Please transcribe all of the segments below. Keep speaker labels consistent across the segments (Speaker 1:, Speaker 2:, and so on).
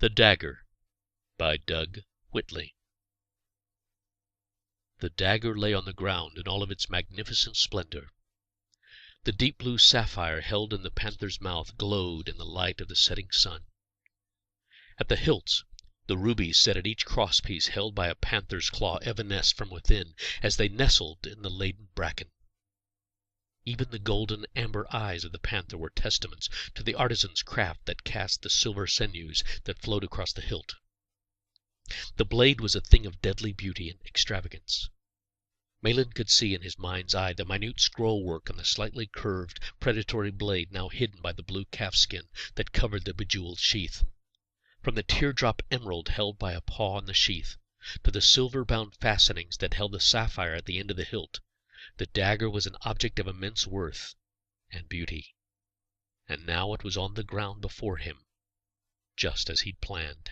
Speaker 1: The Dagger by Whitley. The dagger lay on the ground in all of its magnificent splendor. The deep blue sapphire held in the panther's mouth glowed in the light of the setting sun. At the hilts, the rubies set at each crosspiece held by a panther's claw evanesced from within as they nestled in the laden bracken. Even the golden amber eyes of the panther were testaments to the artisan's craft that cast the silver sinews that flowed across the hilt. The blade was a thing of deadly beauty and extravagance. Malin could see in his mind's eye the minute scroll-work on the slightly curved, predatory blade now hidden by the blue calfskin that covered the bejeweled sheath. From the teardrop emerald held by a paw in the sheath, to the silver-bound fastenings that held the sapphire at the end of the hilt, the dagger was an object of immense worth and beauty. And now it was on the ground before him, just as he'd planned.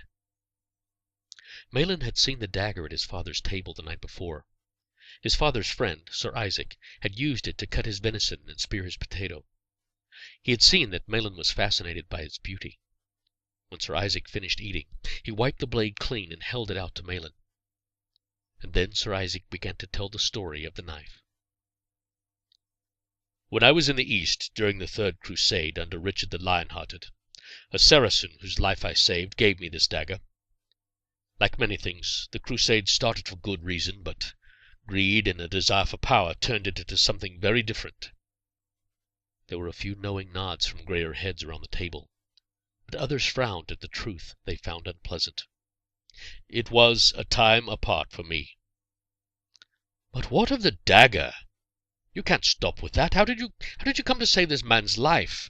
Speaker 1: Malin had seen the dagger at his father's table the night before. His father's friend, Sir Isaac, had used it to cut his venison and spear his potato. He had seen that Malin was fascinated by its beauty. When Sir Isaac finished eating, he wiped the blade clean and held it out to Malin. And then Sir Isaac began to tell the story of the knife. When I was in the East during the Third Crusade under Richard the Lion-Hearted, a Saracen whose life I saved gave me this dagger. Like many things, the Crusade started for good reason, but greed and a desire for power turned it into something very different. There were a few knowing nods from greyer heads around the table, but others frowned at the truth they found unpleasant. It was a time apart for me. But what of the dagger? You can't stop with that. How did you come to save this man's life?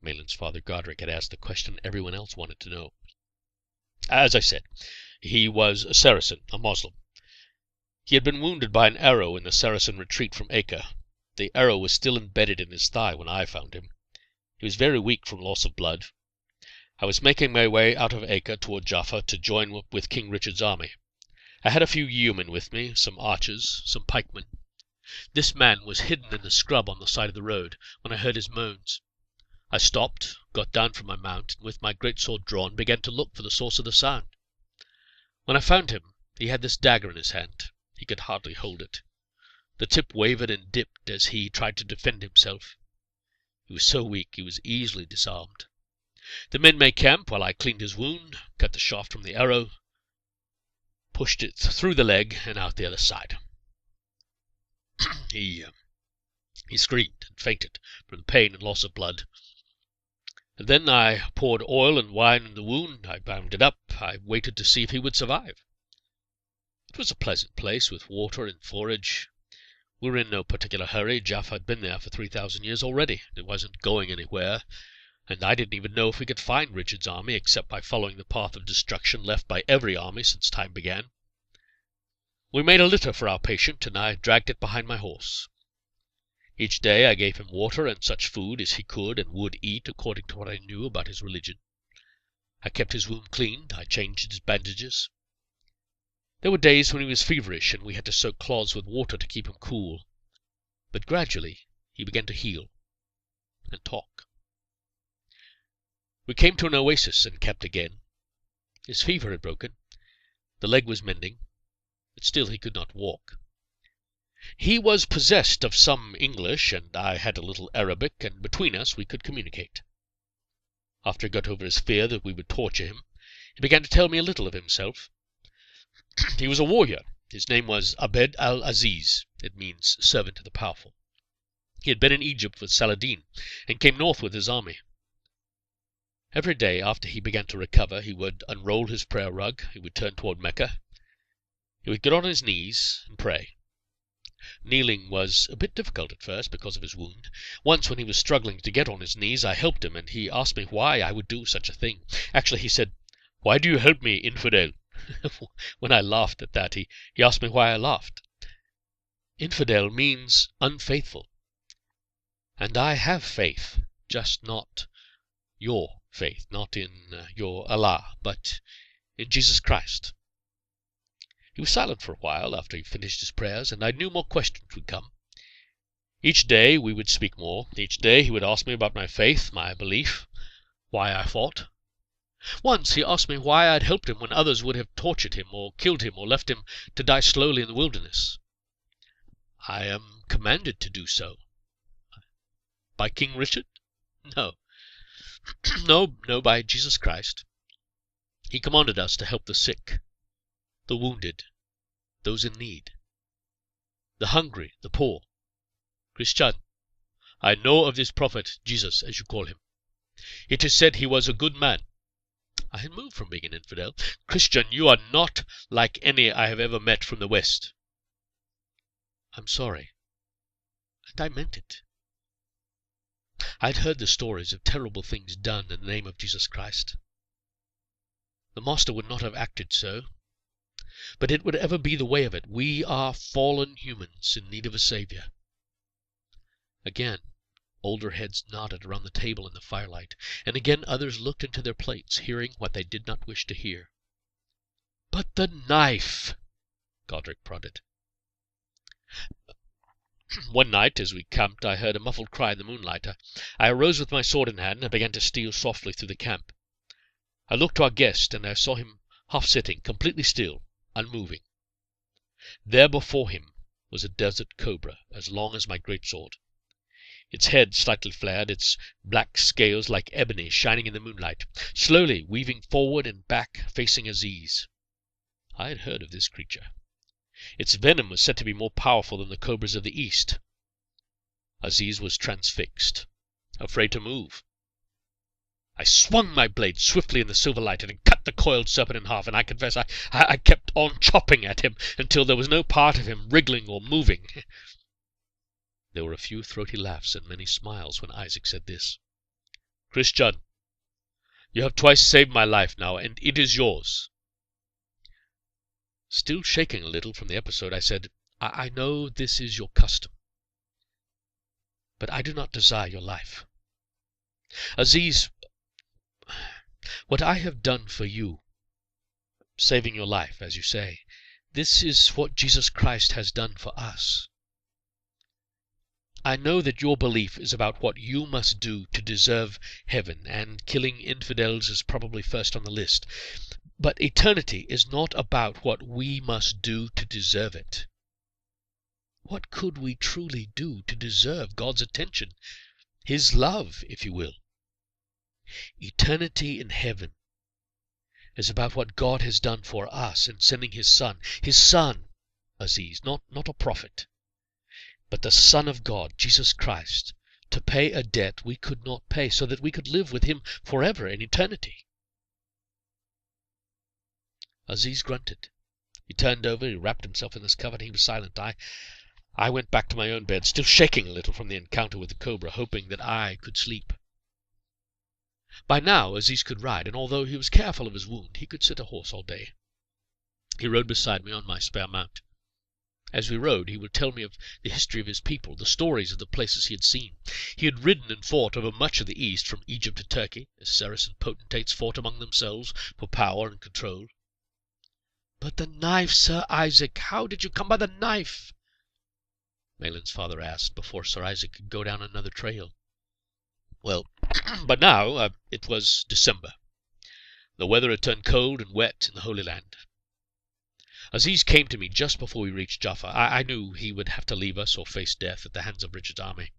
Speaker 1: Malin's father Godric had asked the question everyone else wanted to know. As I said, he was a Saracen, a Moslem. He had been wounded by an arrow in the Saracen retreat from Acre. The arrow was still embedded in his thigh when I found him. He was very weak from loss of blood. I was making my way out of Acre toward Jaffa to join with King Richard's army. I had a few yeomen with me, some archers, some pikemen. This man was hidden in the scrub on the side of the road when I heard his moans. I stopped, got down from my mount, and with my great sword drawn began to look for the source of the sound. When I found him, he had this dagger in his hand. He could hardly hold it. The tip wavered and dipped as he tried to defend himself. He was so weak he was easily disarmed. The men made camp while I cleaned his wound, cut the shaft from the arrow, pushed it through the leg and out the other side. He screamed and fainted from the pain and loss of blood. And then I poured oil and wine in the wound. I bound it up. I waited to see if he would survive. It was a pleasant place with water and forage. We were in no particular hurry. Jaffa had been there for 3,000 years already. It wasn't going anywhere, and I didn't even know if we could find Richard's army except by following the path of destruction left by every army since time began. We made a litter for our patient, and I dragged it behind my horse. Each day I gave him water and such food as he could and would eat according to what I knew about his religion. I kept his wound cleaned. I changed his bandages. There were days when he was feverish, and we had to soak cloths with water to keep him cool. But gradually he began to heal and talk. We came to an oasis and camped again. His fever had broken. The leg was mending, but still he could not walk. He was possessed of some English, and I had a little Arabic, and between us we could communicate. After he got over his fear that we would torture him, he began to tell me a little of himself. He was a warrior. His name was Abd al-Aziz. It means servant of the powerful. He had been in Egypt with Saladin, and came north with his army. Every day after he began to recover, he would unroll his prayer rug, he would turn toward Mecca. He would get on his knees and pray. Kneeling was a bit difficult at first because of his wound. Once when he was struggling to get on his knees, I helped him, and he asked me why I would do such a thing. Actually, he said, "Why do you help me, infidel?" When I laughed at that, he asked me why I laughed. Infidel means unfaithful. And I have faith, just not your faith, not in your Allah, but in Jesus Christ. He was silent for a while after he finished his prayers, and I knew more questions would come. Each day we would speak more. Each day he would ask me about my faith, my belief, why I fought. Once he asked me why I had helped him when others would have tortured him, or killed him, or left him to die slowly in the wilderness. I am commanded to do so. By King Richard? No. No, by Jesus Christ. He commanded us to help the sick, the wounded, those in need, the hungry, the poor. Christian, I know of this prophet, Jesus, as you call him. It is said he was a good man. I had moved from being an infidel. Christian, you are not like any I have ever met from the West. I'm sorry, and I meant it. I had heard the stories of terrible things done in the name of Jesus Christ. The Master would not have acted so, but it would ever be the way of it. We are fallen humans in need of a Saviour. Again, older heads nodded around the table in the firelight, and again others looked into their plates, hearing what they did not wish to hear. "But the knife!" Godric prodded. One night, as we camped, I heard a muffled cry in the moonlight. I arose with my sword in hand and began to steal softly through the camp. I looked to our guest, and I saw him half sitting, completely still, unmoving. There before him was a desert cobra, as long as my greatsword. Its head slightly flared, its black scales like ebony shining in the moonlight, slowly weaving forward and back, facing Aziz. I had heard of this creature. Its venom was said to be more powerful than the cobras of the East. Aziz was transfixed, afraid to move. I swung my blade swiftly in the silver light and cut the coiled serpent in half, and I confess I kept on chopping at him until there was no part of him wriggling or moving. There were a few throaty laughs and many smiles when Isaac said this. "Christian, you have twice saved my life now, and it is yours." Still shaking a little from the episode, I said, I know this is your custom, but I do not desire your life. Aziz, what I have done for you, saving your life, as you say, this is what Jesus Christ has done for us. I know that your belief is about what you must do to deserve heaven, and killing infidels is probably first on the list. But eternity is not about what we must do to deserve it. What could we truly do to deserve God's attention, His love, if you will? Eternity in heaven is about what God has done for us in sending His Son, Aziz, not a prophet, but the Son of God, Jesus Christ, to pay a debt we could not pay, so that we could live with Him forever in eternity. Aziz grunted. He turned over, he wrapped himself in his cover, and he was silent. I went back to my own bed, still shaking a little from the encounter with the cobra, hoping that I could sleep. By now Aziz could ride, and although he was careful of his wound, he could sit a horse all day. He rode beside me on my spare mount. As we rode, he would tell me of the history of his people, the stories of the places he had seen. He had ridden and fought over much of the East, from Egypt to Turkey, as Saracen potentates fought among themselves for power and control. "But the knife, Sir Isaac! How did you come by the knife?" Malin's father asked, before Sir Isaac could go down another trail. Well, but now it was December. The weather had turned cold and wet in the Holy Land. Aziz came to me just before we reached Jaffa. I knew he would have to leave us or face death at the hands of Richard's army.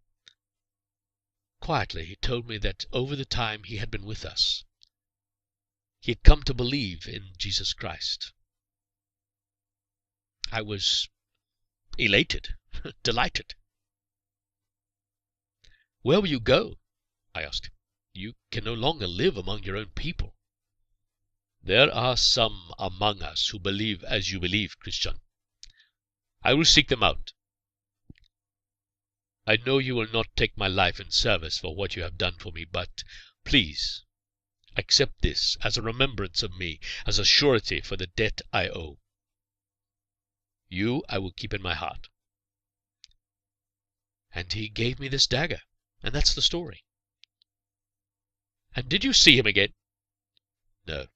Speaker 1: Quietly he told me that over the time he had been with us, he had come to believe in Jesus Christ. I was elated, delighted. "Where will you go?" I asked him. "You can no longer live among your own people." "There are some among us who believe as you believe, Christian. I will seek them out. I know you will not take my life in service for what you have done for me, but please accept this as a remembrance of me, as a surety for the debt I owe. You I will keep in my heart." And he gave me this dagger, and that's the story. "And did you see him again?" "No.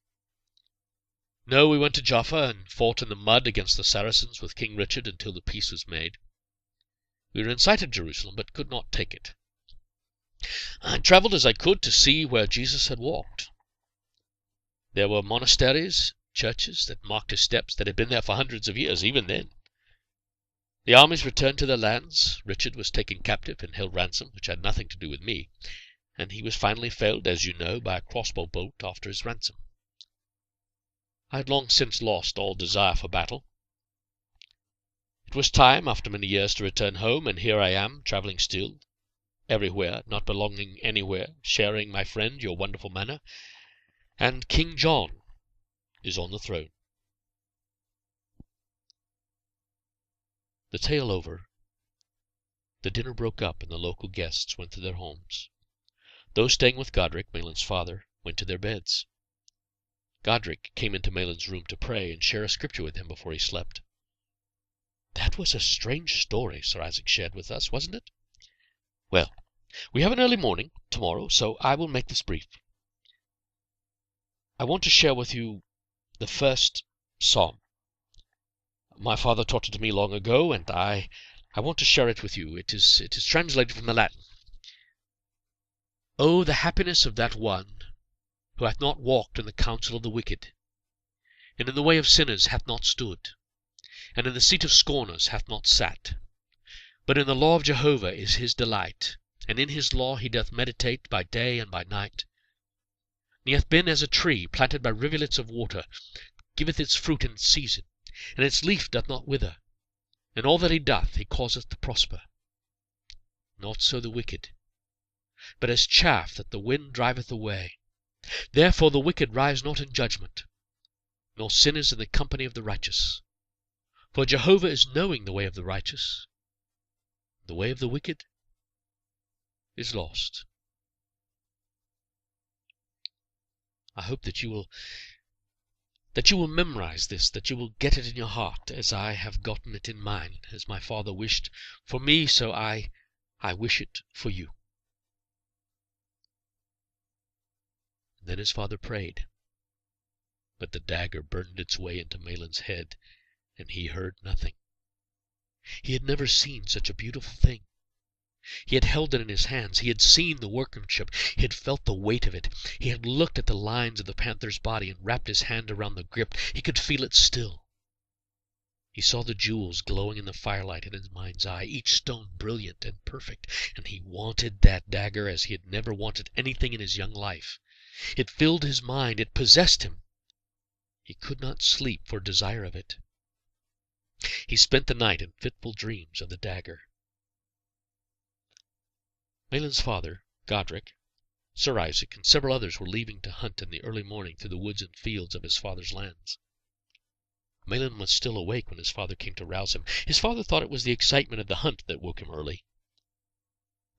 Speaker 1: No, we went to Jaffa and fought in the mud against the Saracens with King Richard until the peace was made. We were in sight of Jerusalem, but could not take it. I travelled as I could to see where Jesus had walked. There were monasteries, churches that marked his steps that had been there for hundreds of years, even then. The armies returned to their lands. Richard was taken captive and held ransom, which had nothing to do with me, and he was finally felled, as you know, by a crossbow bolt after his ransom. I had long since lost all desire for battle. It was time, after many years, to return home, and here I am, travelling still, everywhere, not belonging anywhere, sharing, my friend, your wonderful manor, and King John is on the throne. The tale over, the dinner broke up, and the local guests went to their homes. Those staying with Godric, Malin's father, went to their beds. Godric came into Malin's room to pray and share a scripture with him before he slept. That was a strange story Sir Isaac shared with us, wasn't it? Well, we have an early morning tomorrow, so I will make this brief. I want to share with you the first psalm. My father taught it to me long ago, and I want to share it with you. It is translated from the Latin. Oh, the happiness of that one who hath not walked in the counsel of the wicked, and in the way of sinners hath not stood, and in the seat of scorners hath not sat. But in the law of Jehovah is his delight, and in his law he doth meditate by day and by night. And he hath been as a tree planted by rivulets of water, giveth its fruit in its season, and its leaf doth not wither, and all that he doth he causeth to prosper. Not so the wicked, but as chaff that the wind driveth away. Therefore the wicked rise not in judgment, nor sinners in the company of the righteous. For Jehovah is knowing the way of the righteous, the way of the wicked is lost. I hope that you will memorize this, that you will get it in your heart, as I have gotten it in mine, as my father wished for me, so I wish it for you. Then his father prayed, but the dagger burned its way into Malin's head, and he heard nothing. He had never seen such a beautiful thing. He had held it in his hands. He had seen the workmanship. He had felt the weight of it. He had looked at the lines of the panther's body and wrapped his hand around the grip. He could feel it still. He saw the jewels glowing in the firelight in his mind's eye, each stone brilliant and perfect, and he wanted that dagger as he had never wanted anything in his young life. It filled his mind. It possessed him. He could not sleep for desire of it. He spent the night in fitful dreams of the dagger. Malin's father, Godric, Sir Isaac, and several others were leaving to hunt in the early morning through the woods and fields of his father's lands. Malin was still awake when his father came to rouse him. His father thought it was the excitement of the hunt that woke him early.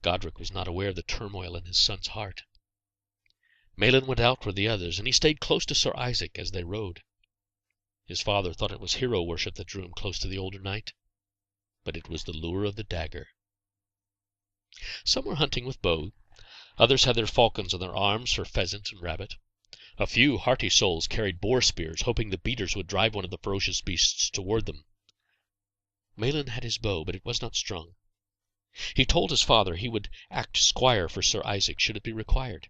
Speaker 1: Godric was not aware of the turmoil in his son's heart. Malin went out with the others, and he stayed close to Sir Isaac as they rode. His father thought it was hero worship that drew him close to the older knight, but it was the lure of the dagger. Some were hunting with bow. Others had their falcons on their arms for pheasant and rabbit. A few hearty souls carried boar spears, hoping the beaters would drive one of the ferocious beasts toward them. Malin had his bow, but it was not strung. He told his father he would act squire for Sir Isaac should it be required.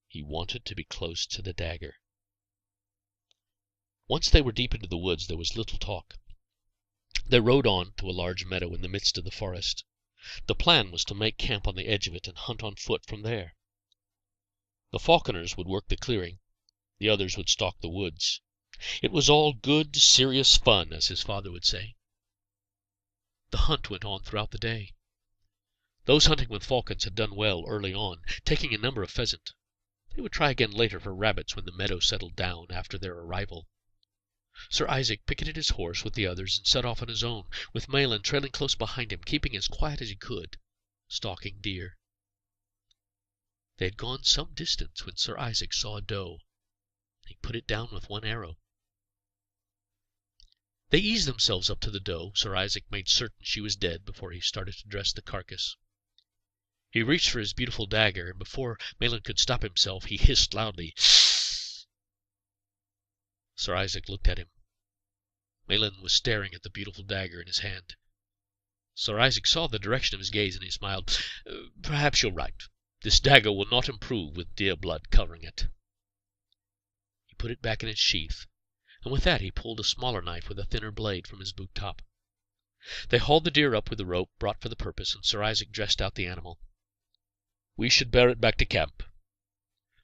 Speaker 1: He wanted to be close to the dagger. Once they were deep into the woods, there was little talk. They rode on to a large meadow in the midst of the forest. The plan was to make camp on the edge of it and hunt on foot from there. The falconers would work the clearing. The others would stalk the woods. It was all good, serious fun, as his father would say. The hunt went on throughout the day. Those hunting with falcons had done well early on, taking a number of pheasant. They would try again later for rabbits when the meadow settled down after their arrival. Sir Isaac picketed his horse with the others and set off on his own, with Malin trailing close behind him, keeping as quiet as he could, stalking deer. They had gone some distance when Sir Isaac saw a doe. He put it down with one arrow. They eased themselves up to the doe. Sir Isaac made certain she was dead before he started to dress the carcass. He reached for his beautiful dagger, and before Malin could stop himself, he hissed loudly. Sir Isaac looked at him. Malin was staring at the beautiful dagger in his hand. Sir Isaac saw the direction of his gaze, and he smiled. "Perhaps you're right. This dagger will not improve with deer blood covering it." put it back in its sheath, and with that he pulled a smaller knife with a thinner blade from his boot top. They hauled the deer up with the rope brought for the purpose, and Sir Isaac dressed out the animal. "We should bear it back to camp."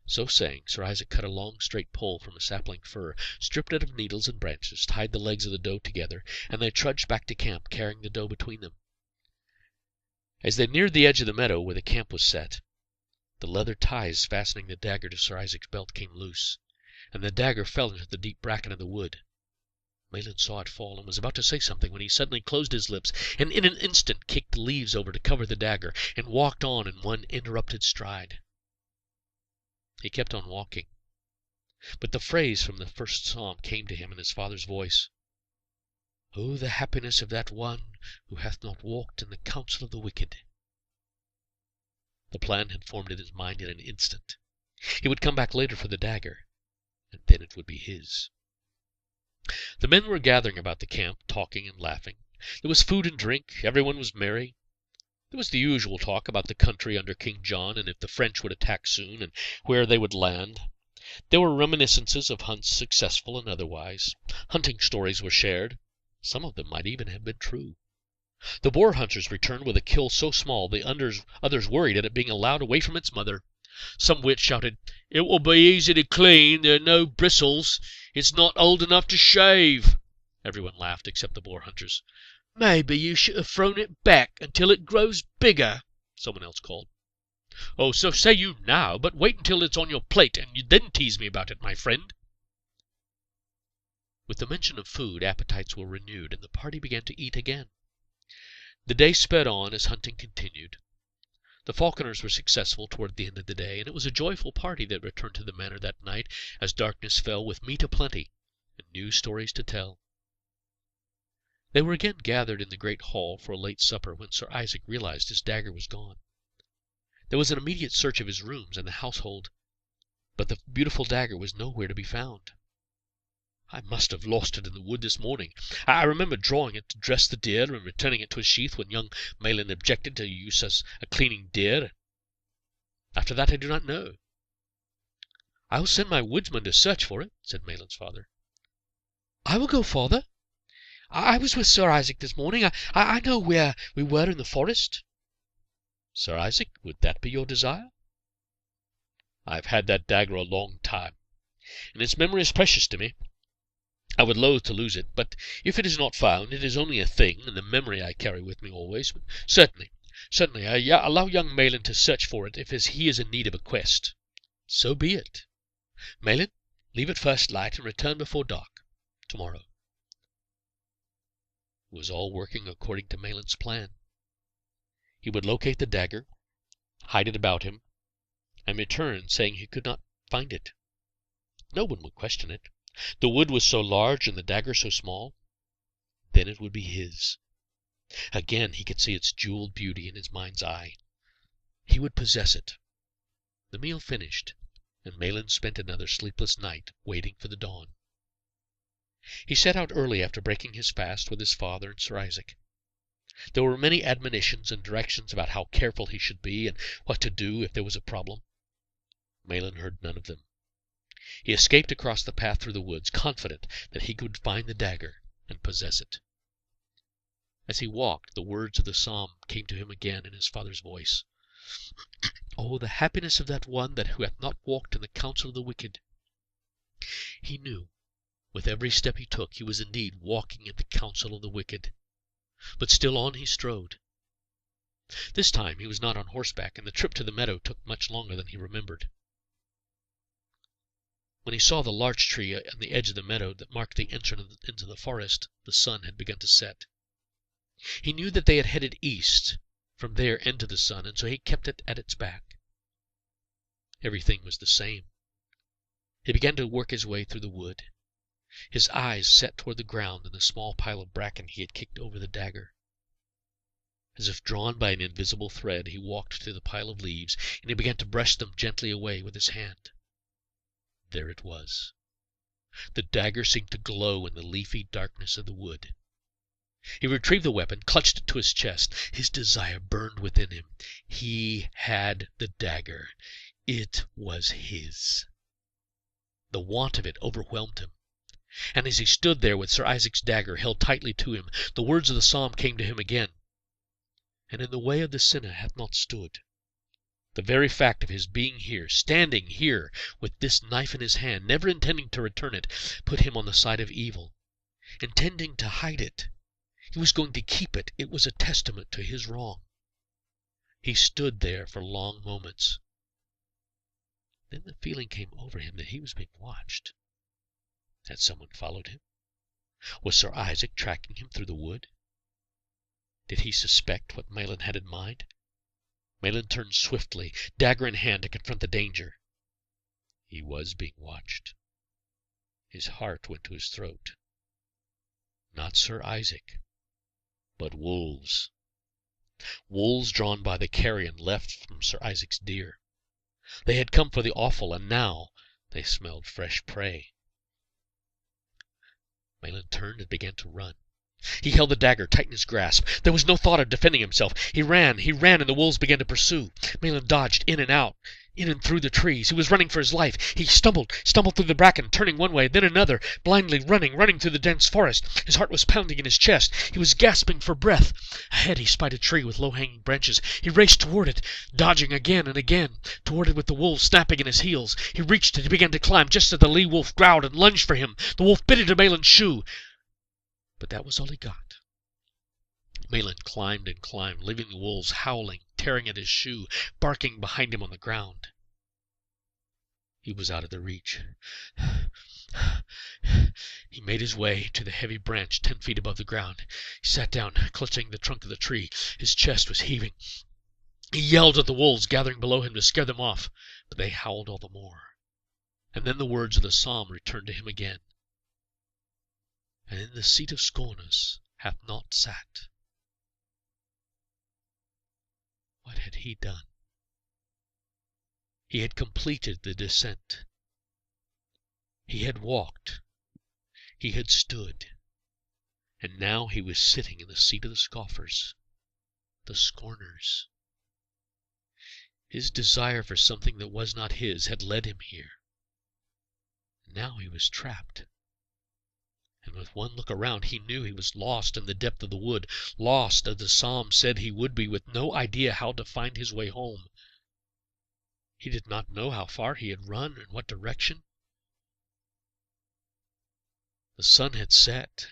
Speaker 1: So saying, Sir Isaac cut a long straight pole from a sapling fir, stripped it of needles and branches, tied the legs of the doe together, and they trudged back to camp, carrying the doe between them. As they neared the edge of the meadow where the camp was set, the leather ties fastening the dagger to Sir Isaac's belt came loose, and the dagger fell into the deep bracken of the wood. Malin saw it fall, and was about to say something when he suddenly closed his lips, and in an instant kicked the leaves over to cover the dagger, and walked on in one interrupted stride. He kept on walking, but the phrase from the first psalm came to him in his father's voice. "Oh, the happiness of that one who hath not walked in the counsel of the wicked!" The plan had formed in his mind in an instant. He would come back later for the dagger, and then it would be his. The men were gathering about the camp, talking and laughing. There was food and drink. Everyone was merry. There was the usual talk about the country under King John, and if the French would attack soon, and where they would land. There were reminiscences of hunts, successful and otherwise. Hunting stories were shared. Some of them might even have been true. The boar hunters returned with a kill so small the others worried at it being allowed away from its mother. Some wit shouted, "It will be easy to clean. There are no bristles. It's not old enough to shave." Everyone laughed except the boar hunters. "Maybe you should have thrown it back until it grows bigger," someone else called. "Oh, so say you now, but wait until it's on your plate, and then tease me about it, my friend." With the mention of food, appetites were renewed, and the party began to eat again. The day sped on as hunting continued. The falconers were successful toward the end of the day, and it was a joyful party that returned to the manor that night as darkness fell, with meat aplenty and new stories to tell. They were again gathered in the great hall for a late supper when Sir Isaac realized his dagger was gone. There was an immediate search of his rooms and the household, but the beautiful dagger was nowhere to be found. "I must have lost it in the wood this morning. I remember drawing it to dress the deer and returning it to its sheath when young Malin objected to use as a cleaning deer. After that I do not know." "I will send my woodsman to search for it," said Malin's father. "I will go, father. I was with Sir Isaac this morning. I know where we were in the forest." "Sir Isaac, would that be your desire?" "I have had that dagger a long time, and its memory is precious to me. I would loathe to lose it, but if it is not found, it is only a thing, and the memory I carry with me always. But certainly, allow young Malin to search for it if he is in need of a quest. So be it. Malin, leave at first light and return before dark tomorrow." It was all working according to Malin's plan. He would locate the dagger, hide it about him, and return saying he could not find it. No one would question it. The wood was so large and the dagger so small. Then it would be his. Again he could see its jeweled beauty in his mind's eye. He would possess it. The meal finished, and Malin spent another sleepless night waiting for the dawn. He set out early after breaking his fast with his father and Sir Isaac. There were many admonitions and directions about how careful he should be and what to do if there was a problem. Malin heard none of them. He escaped across the path through the woods, confident that he could find the dagger and possess it. As he walked, the words of the psalm came to him again in his father's voice. "Oh, the happiness of that one who hath not walked in the counsel of the wicked!" He knew, with every step he took, he was indeed walking in the counsel of the wicked. But still on he strode. This time he was not on horseback, and the trip to the meadow took much longer than he remembered. When he saw the larch tree on the edge of the meadow that marked the entrance into the forest, the sun had begun to set. He knew that they had headed east from there into the sun, and so he kept it at its back. Everything was the same. He began to work his way through the wood, his eyes set toward the ground and the small pile of bracken he had kicked over the dagger. As if drawn by an invisible thread, he walked to the pile of leaves, and he began to brush them gently away with his hand. There it was. The dagger seemed to glow in the leafy darkness of the wood. He retrieved the weapon, clutched it to his chest. His desire burned within him. He had the dagger. It was his. The want of it overwhelmed him. And as he stood there with Sir Isaac's dagger held tightly to him, the words of the psalm came to him again. And in the way of the sinner hath not stood. The very fact of his being here, standing here, with this knife in his hand, never intending to return it, put him on the side of evil. Intending to hide it. He was going to keep it. It was a testament to his wrong. He stood there for long moments. Then the feeling came over him that he was being watched. Had someone followed him? Was Sir Isaac tracking him through the wood? Did he suspect what Malin had in mind? Malin turned swiftly, dagger in hand, to confront the danger. He was being watched. His heart went to his throat. Not Sir Isaac, but wolves. Wolves drawn by the carrion left from Sir Isaac's deer. They had come for the offal, and now they smelled fresh prey. Malin turned and began to run. He held the dagger tight in his grasp. There was no thought of defending himself. He ran, and the wolves began to pursue. Malin dodged in and out, in and through the trees. He was running for his life. He stumbled through the bracken, turning one way, then another, blindly running through the dense forest. His heart was pounding in his chest. He was gasping for breath. Ahead he spied a tree with low-hanging branches. He raced toward it, dodging again and again, toward it with the wolves snapping in his heels. He reached it. He began to climb just as the lee-wolf growled and lunged for him. The wolf bit into Malin's shoe. But that was all he got. Malin climbed and climbed, leaving the wolves howling, tearing at his shoe, barking behind him on the ground. He was out of their reach. He made his way to the heavy branch 10 feet above the ground. He sat down, clutching the trunk of the tree. His chest was heaving. He yelled at the wolves gathering below him to scare them off, but they howled all the more. And then the words of the psalm returned to him again. And in the seat of scorners hath not sat. What had he done? He had completed the descent. He had walked. He had stood. And now he was sitting in the seat of the scoffers, the scorners. His desire for something that was not his had led him here. Now he was trapped. And with one look around he knew he was lost in the depth of the wood, lost as the psalm said he would be, with no idea how to find his way home. He did not know how far he had run or in what direction. The sun had set.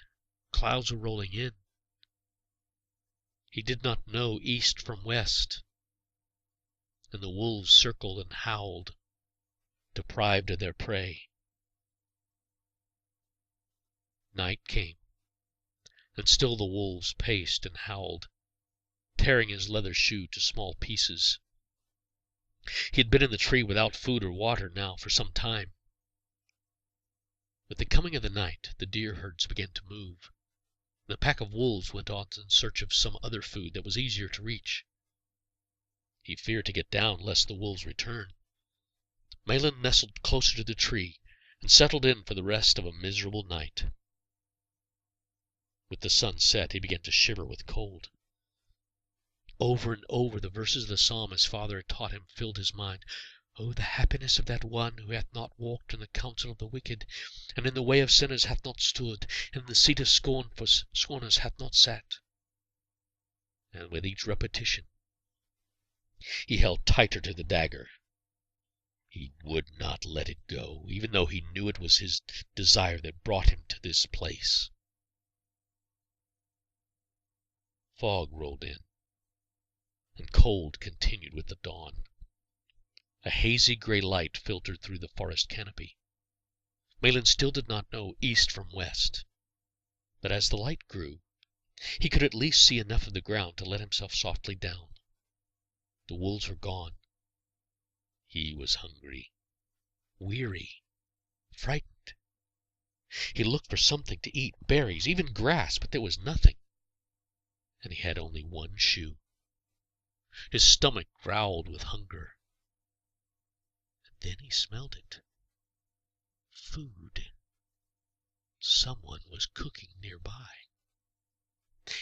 Speaker 1: Clouds were rolling in. He did not know east from west. And the wolves circled and howled, deprived of their prey. Night came, and still the wolves paced and howled, tearing his leather shoe to small pieces. He had been in the tree without food or water now for some time. With the coming of the night, the deer herds began to move, and the pack of wolves went on in search of some other food that was easier to reach. He feared to get down lest the wolves return. Malin nestled closer to the tree and settled in for the rest of a miserable night. With the sun set, he began to shiver with cold. Over and over the verses of the psalm his father had taught him filled his mind. Oh, the happiness of that one who hath not walked in the counsel of the wicked, and in the way of sinners hath not stood, and in the seat of scorners hath not sat. And with each repetition he held tighter to the dagger. He would not let it go, even though he knew it was his desire that brought him to this place. Fog rolled in, and cold continued with the dawn. A hazy gray light filtered through the forest canopy. Malin still did not know east from west, but as the light grew, he could at least see enough of the ground to let himself softly down. The wolves were gone. He was hungry, weary, frightened. He looked for something to eat, berries, even grass, but there was nothing. And he had only one shoe. His stomach growled with hunger. And then he smelled it. Food. Someone was cooking nearby.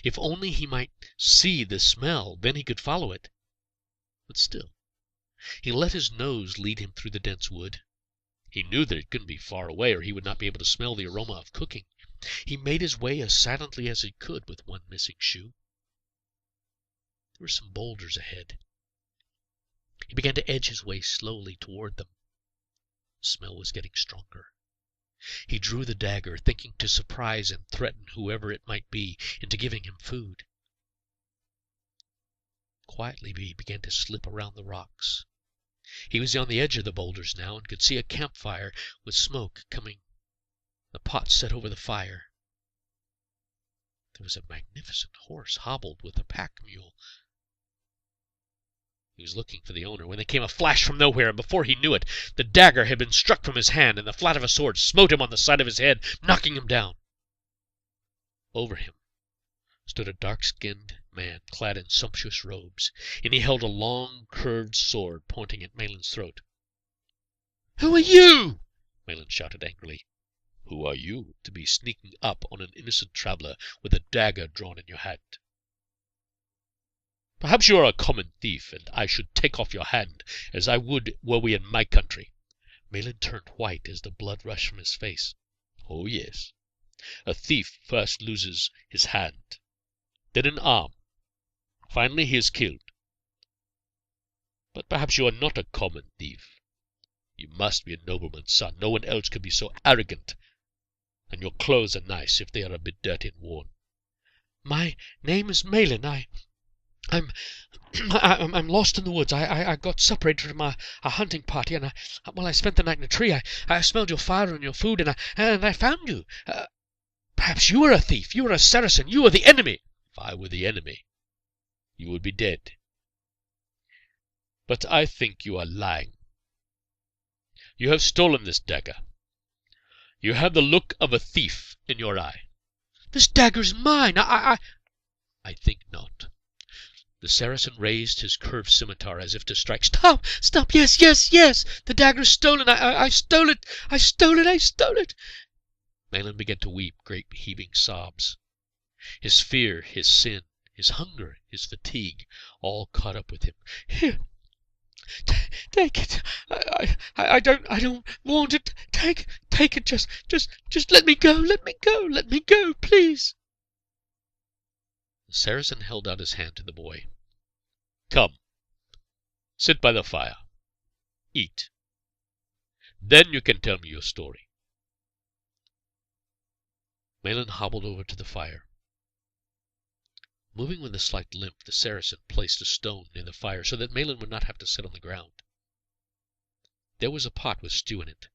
Speaker 1: If only he might see the smell, then he could follow it. But still, he let his nose lead him through the dense wood. He knew that it couldn't be far away, or he would not be able to smell the aroma of cooking. He made his way as silently as he could with one missing shoe. There were some boulders ahead. He began to edge his way slowly toward them. The smell was getting stronger. He drew the dagger, thinking to surprise and threaten whoever it might be into giving him food. Quietly he began to slip around the rocks. He was on the edge of the boulders now, and could see a campfire with smoke coming, the pot set over the fire. There was a magnificent horse hobbled with a pack mule. He was looking for the owner when there came a flash from nowhere, and before he knew it, the dagger had been struck from his hand, and the flat of a sword smote him on the side of his head, knocking him down. Over him stood a dark-skinned man clad in sumptuous robes, and he held a long, curved sword pointing at Malin's throat. "Who are you?" Malin shouted angrily. "Who are you to be sneaking up on an innocent traveller with a dagger drawn in your hand? Perhaps you are a common thief, and I should take off your hand, as I would were we in my country." Malin turned white as the blood rushed from his face. "Oh, yes. A thief first loses his hand, then an arm. Finally he is killed. But perhaps you are not a common thief. You must be a nobleman's son. No one else could be so arrogant. And your clothes are nice, if they are a bit dirty and worn." "My name is Malin. I'm lost in the woods. I got separated from a hunting party, and I spent the night in a tree. I smelled your fire and your food, and I found you. Perhaps you are a thief. You are a Saracen. You are the enemy." "If I were the enemy, you would be dead. But I think you are lying. You have stolen this dagger. You have the look of a thief in your eye." "This dagger is mine. I
Speaker 2: think not."
Speaker 1: The Saracen raised his curved scimitar as if to strike.
Speaker 2: Stop! Stop! Yes! The dagger is stolen. I stole it! I stole it!
Speaker 1: Malin began to weep great heaving sobs. His fear, his sin, his hunger, his fatigue, all caught up with him.
Speaker 2: "Here, take it. I don't want it. Take it. Just let me go. Let me go, please."
Speaker 1: The Saracen held out his hand to the boy. "Come, sit by the fire. Eat. Then you can tell me your story." Malin hobbled over to the fire. Moving with a slight limp, the Saracen placed a stone near the fire so that Malin would not have to sit on the ground. There was a pot with stew in it.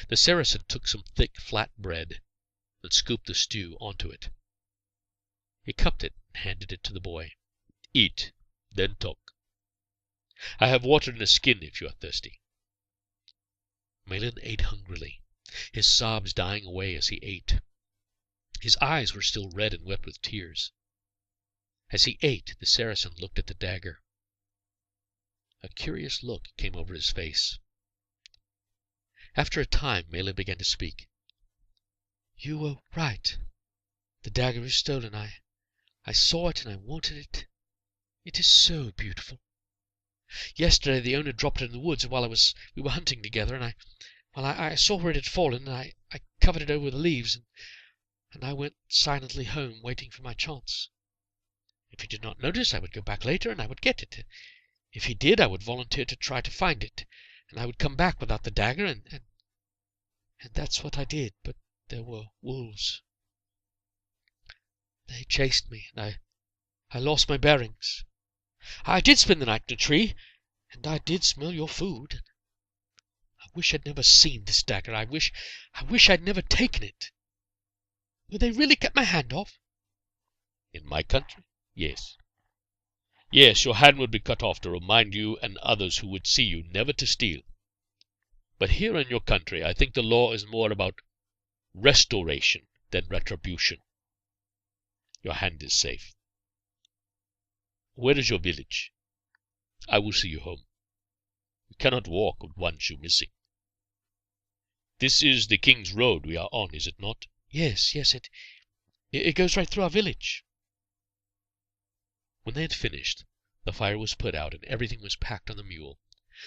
Speaker 1: The Saracen took some thick, flat bread and scooped the stew onto it. He cupped it and handed it to the boy. "Eat, then talk. I have water in a skin if you are thirsty." Malin ate hungrily, his sobs dying away as he ate. His eyes were still red and wet with tears. As he ate, the Saracen looked at the dagger. A curious look came over his face. After a time, Malin began to speak.
Speaker 2: "You were right. The dagger is stolen. I saw it and I wanted it. It is so beautiful. Yesterday the owner dropped it in the woods while we were hunting together, and I saw where it had fallen, and I covered it over with the leaves, and I went silently home, waiting for my chance. If he did not notice, I would go back later and I would get it. If he did, I would volunteer to try to find it, and I would come back without the dagger, and that's what I did. But there were wolves. They chased me, and I lost my bearings. I did spend the night in a tree, and I did smell your food. I wish I'd never seen this dagger. I wish I'd never taken it. Would they really cut my hand off?"
Speaker 1: "In my country, yes. Yes, your hand would be cut off to remind you and others who would see you never to steal. But here in your country I think the law is more about restoration than retribution. Your hand is safe. Where is your village? I will see you home. You cannot walk with one shoe missing. This is the King's Road we are on, is it not?"
Speaker 2: Yes, it goes right through our village."
Speaker 1: When they had finished, the fire was put out and everything was packed on the mule.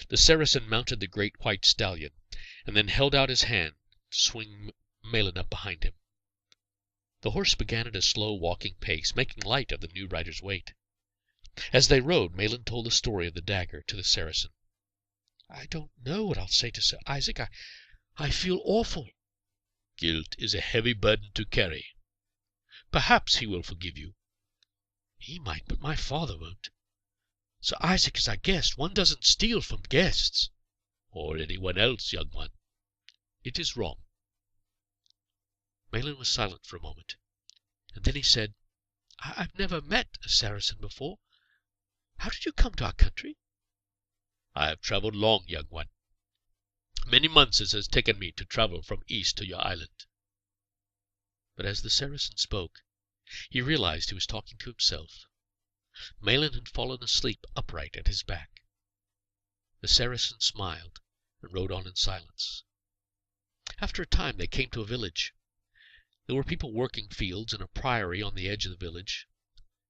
Speaker 1: The Saracen mounted the great white stallion, and then held out his hand to swing Malin up behind him. The horse began at a slow walking pace, making light of the new rider's weight. As they rode, Malin told the story of the dagger to the Saracen.
Speaker 2: "I don't know what I'll say to Sir Isaac. I feel awful."
Speaker 1: "Guilt is a heavy burden to carry. Perhaps he will forgive you."
Speaker 2: "He might, but my father won't. Sir Isaac is our guest. One doesn't steal from guests."
Speaker 1: "Or anyone else, young one. It is wrong."
Speaker 2: Malin was silent for a moment, and then he said, "I've never met a Saracen before. How did you come to our country?"
Speaker 1: "I have travelled long, young one. Many months it has taken me to travel from east to your island."
Speaker 2: But as the Saracen spoke, he realized he was talking to himself. Malin had fallen asleep upright at his back. The Saracen smiled and rode on in silence. After a time they came to a village. There were people working fields and a priory on the edge of the village.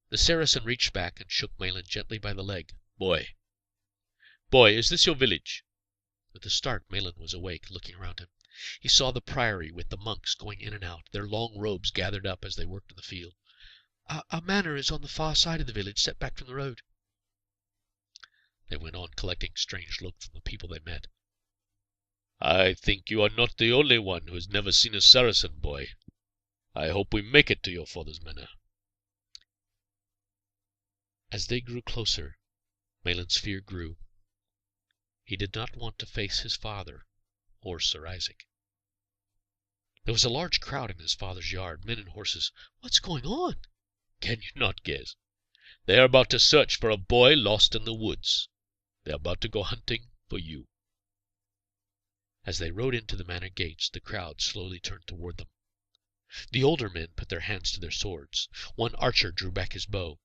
Speaker 2: The Saracen reached back and shook Malin gently by the leg.
Speaker 1: Boy, is this your village?"
Speaker 2: With a start, Malin was awake, looking around him. He saw the priory with the monks going in and out, their long robes gathered up as they worked in the field. Our manor is on the far side of the village, set back from the road." They went on, collecting strange looks from the people they met.
Speaker 1: "I think you are not the only one who has never seen a Saracen, boy. I hope we make it to your father's manor."
Speaker 2: As they drew closer, Malin's fear grew. He did not want to face his father or Sir Isaac. There was a large crowd in his father's yard, men and horses. "What's going on?"
Speaker 1: "Can you not guess? They are about to search for a boy lost in the woods. They are about to go hunting for you."
Speaker 2: As they rode into the manor gates, the crowd slowly turned toward them. The older men put their hands to their swords. One archer drew back his bow.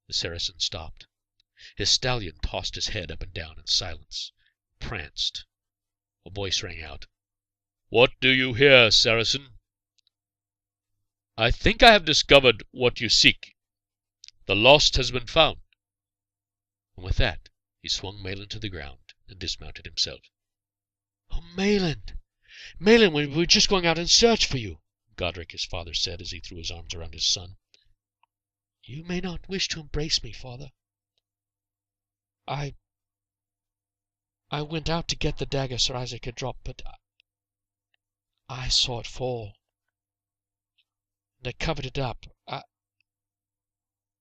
Speaker 2: The Saracen stopped. His stallion tossed his head up and down in silence, pranced. A voice rang out.
Speaker 1: "What do you here, Saracen?" "I think I have discovered what you seek. The lost has been found."
Speaker 2: And with that he swung Malin to the ground and dismounted himself. "Oh, Malin! Malin, we were just going out in search for you," Godric, his father, said as he threw his arms around his son. "You may not wish to embrace me, father. I went out to get the dagger Sir Isaac had dropped, but I saw it fall, and I covered it up.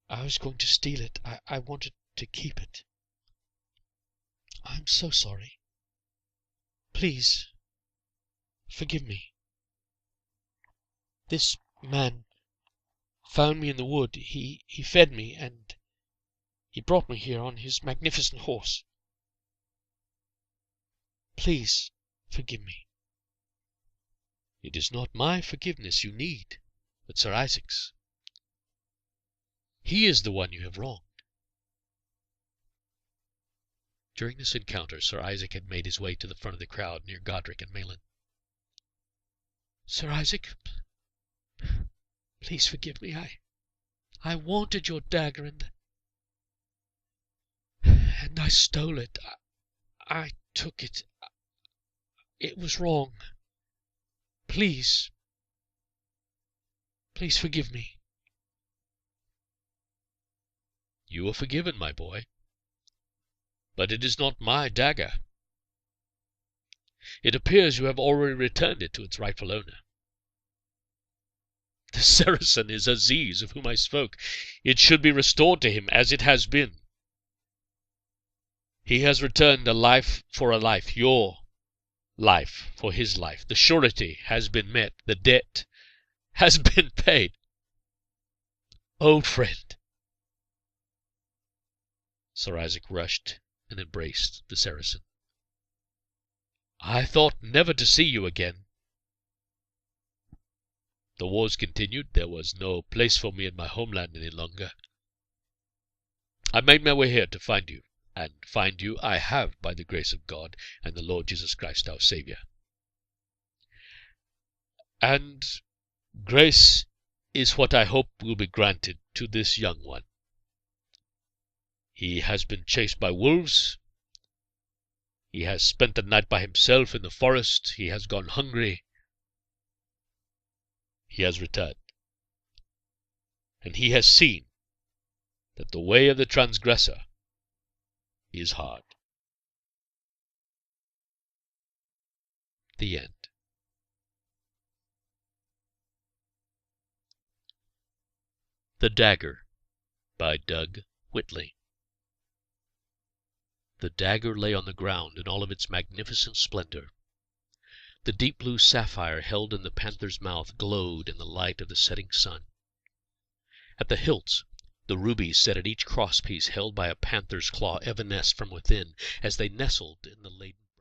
Speaker 2: I was going to steal it. I wanted to keep it. I'm so sorry. Please, forgive me. This man found me in the wood. He fed me, and he brought me here on his magnificent horse. Please forgive me."
Speaker 1: "It is not my forgiveness you need, but Sir Isaac's. He is the one you have wronged."
Speaker 2: During this encounter, Sir Isaac had made his way to the front of the crowd near Godric and Malin. "Sir Isaac, please forgive me. I wanted your dagger, and I stole it. I took it. It was wrong. Please forgive me."
Speaker 1: "You are forgiven, my boy. But it is not my dagger. It appears you have already returned it to its rightful owner. The Saracen is Aziz, of whom I spoke. It should be restored to him as it has been. He has returned a life for a life, your life for his life. The surety has been met. The debt has been paid. Old friend."
Speaker 2: Sir Isaac rushed and embraced the Saracen.
Speaker 1: "I thought never to see you again. The wars continued. There was no place for me in my homeland any longer. I made my way here to find you, and find you I have by the grace of God and the Lord Jesus Christ our Saviour. And grace is what I hope will be granted to this young one. He has been chased by wolves. He has spent the night by himself in the forest. He has gone hungry. He has returned. And he has seen that the way of the transgressor is hard.
Speaker 2: The end.
Speaker 1: The Dagger by Doug Whitley. The dagger lay on the ground in all of its magnificent splendor. The deep blue sapphire held in the panther's mouth glowed in the light of the setting sun. At the hilts, the rubies set at each crosspiece held by a panther's claw evanesced from within as they nestled in the laden